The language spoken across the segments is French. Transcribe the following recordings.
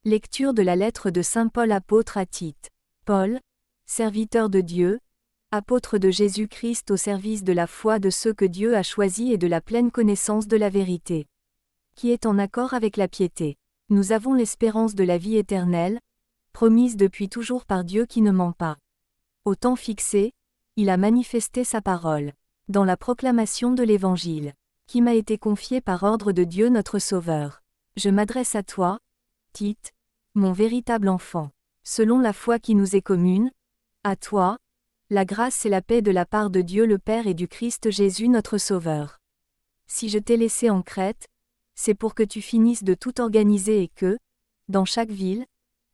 Lecture de la lettre de saint Paul apôtre à Tite. Paul, serviteur de Dieu, apôtre de Jésus-Christ au service de la foi de ceux que Dieu a choisis et de la pleine connaissance de la vérité, qui est en accord avec la piété. Nous avons l'espérance de la vie éternelle, promise depuis toujours par Dieu qui ne ment pas. Au temps fixé, il a manifesté sa parole, dans la proclamation de l'Évangile, qui m'a été confiée par ordre de Dieu notre Sauveur. Je m'adresse à toi, Tite, mon véritable enfant, selon la foi qui nous est commune, à toi, la grâce et la paix de la part de Dieu le Père et du Christ Jésus notre Sauveur. Si je t'ai laissé en Crète, c'est pour que tu finisses de tout organiser et que, dans chaque ville,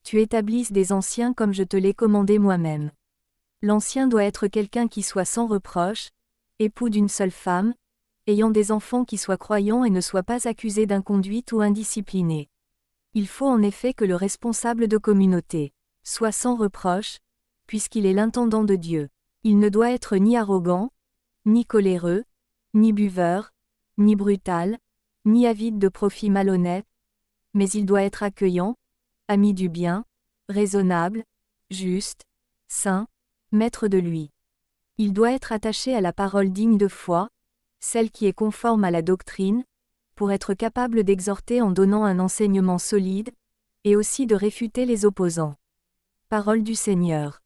tu établisses des anciens comme je te l'ai commandé moi-même. L'ancien doit être quelqu'un qui soit sans reproche, époux d'une seule femme, ayant des enfants qui soient croyants et ne soient pas accusés d'inconduite ou indisciplinés. Il faut en effet que le responsable de communauté soit sans reproche, puisqu'il est l'intendant de Dieu. Il ne doit être ni arrogant, ni coléreux, ni buveur, ni brutal, ni avide de profit malhonnête, mais il doit être accueillant, ami du bien, raisonnable, juste, saint, maître de lui. Il doit être attaché à la parole digne de foi, celle qui est conforme à la doctrine, pour être capable d'exhorter en donnant un enseignement solide, et aussi de réfuter les opposants. Parole du Seigneur.